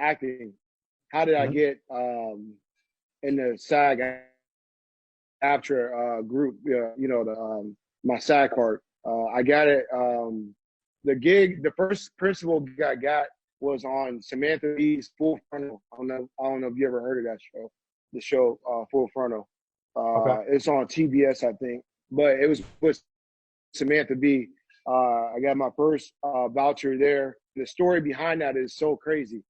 acting. How did I get in the SAG after group? The my SAG card. I got it. The gig, the first principal gig I got was on Samantha Bee's Full Frontal. I don't know if you ever heard of that show. The show Full Frontal. Okay. It's on TBS, I think, but it was with Samantha Bee. I got my first voucher there. The story behind that is so crazy.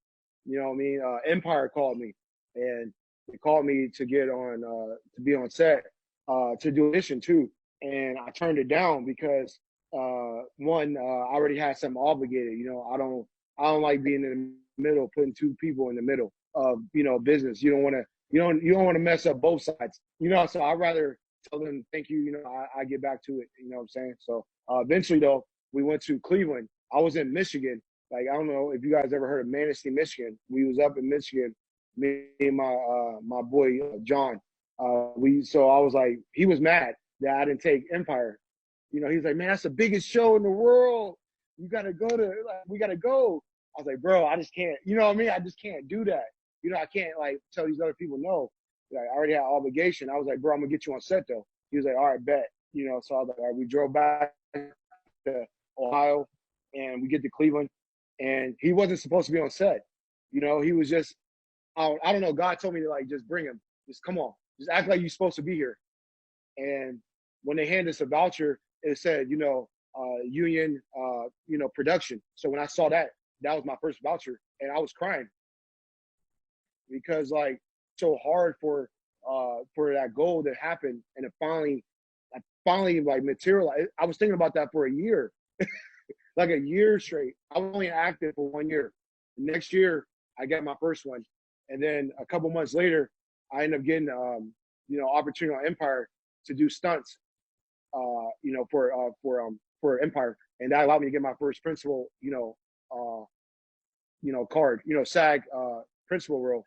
You know what I mean? Empire called me, and they called me to get on to be on set to do audition too, and I turned it down because one, I already had something obligated. You know, I don't like being in the middle, putting two people in the middle of business. You don't want to you don't want to mess up both sides. You know, so I'd rather tell them thank you. You know, I get back to it. You know what I'm saying? So eventually though, we went to Cleveland. I was in Michigan. Like, I don't know if you guys ever heard of Manistee, Michigan. We was up in Michigan, me and my boy John. So I was like, he was mad that I didn't take Empire. You know, he's like, man, that's the biggest show in the world. You gotta go to, like, we gotta go. I was like, bro, I just can't. You know what I mean? I just can't do that. You know, I can't like tell these other people no. Like, I already had obligation. I was like, bro, I'm gonna get you on set though. He was like, all right, bet. You know, so I was like, all right, we drove back to Ohio, and we get to Cleveland. And he wasn't supposed to be on set. You know, he was just, I don't know, God told me to, like, just bring him. Just come on. Just act like you're supposed to be here. And when they handed us a voucher, it said, union, production. So when I saw that, that was my first voucher. And I was crying. Because, like, so hard for that goal that happened. And it finally like, materialized. I was thinking about that for a year. Like a year straight. I was only active for 1 year. Next year, I got my first one. And then a couple months later, I ended up getting, opportunity on Empire to do stunts, for Empire. And that allowed me to get my first principal, card, SAG principal role.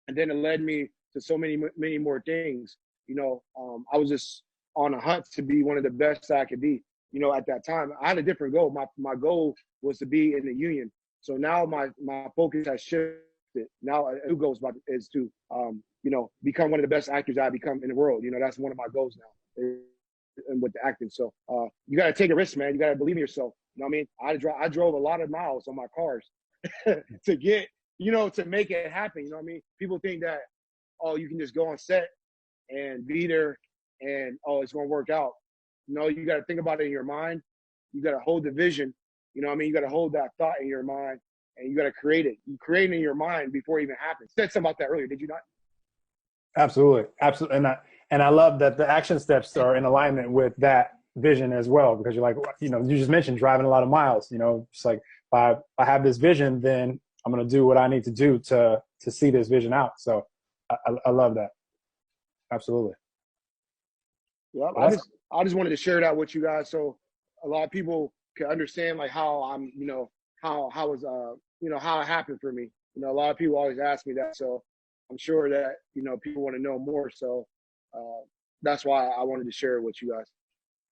And then it led me to so many more things. I was just on a hunt to be one of the best I could be. At that time, I had a different goal. My goal was to be in the union. So now my focus has shifted. Now a new goal is to become one of the best actors I become in the world. That's one of my goals now, and with the acting. So you got to take a risk, man. You got to believe in yourself. You know what I mean? I drove a lot of miles on my cars to get, to make it happen. You know what I mean? People think that, oh, you can just go on set and be there and, oh, it's going to work out. No, you got to think about it in your mind. You got to hold the vision. You know what I mean? You got to hold that thought in your mind, and you got to create it. You create it in your mind before it even happens. You said something about that earlier, did you not? Absolutely. And I love that the action steps are in alignment with that vision as well, because you're like, you just mentioned driving a lot of miles. It's like, if I have this vision, then I'm going to do what I need to do to see this vision out. So I love that. Absolutely. Yeah, I just wanted to share that with you guys, so a lot of people can understand, like, how I'm, how it happened for me. A lot of people always ask me that, so I'm sure that people want to know more. So that's why I wanted to share it with you guys.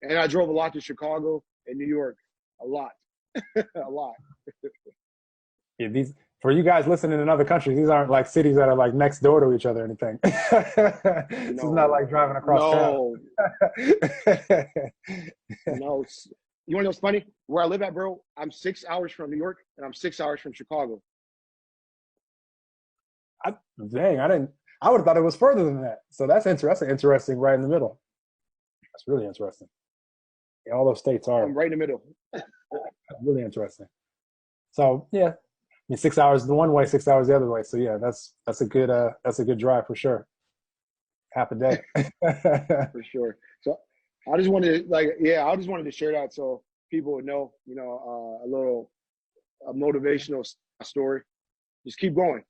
And I drove a lot to Chicago and New York, a lot, a lot. Yeah, for you guys listening in other countries, these aren't like cities that are like next door to each other or anything. This is not like driving across town. No. You want to know what's funny? Where I live at, bro, I'm 6 hours from New York and I'm 6 hours from Chicago. I would have thought it was further than that. So that's interesting. Interesting, right in the middle. That's really interesting. Yeah, all those states are. I'm right in the middle. Really interesting. So yeah, 6 hours the one way, 6 hours the other way. So yeah, that's a good drive for sure. Half a day. For sure. So I just wanted to share that so people would know, a motivational story. Just keep going.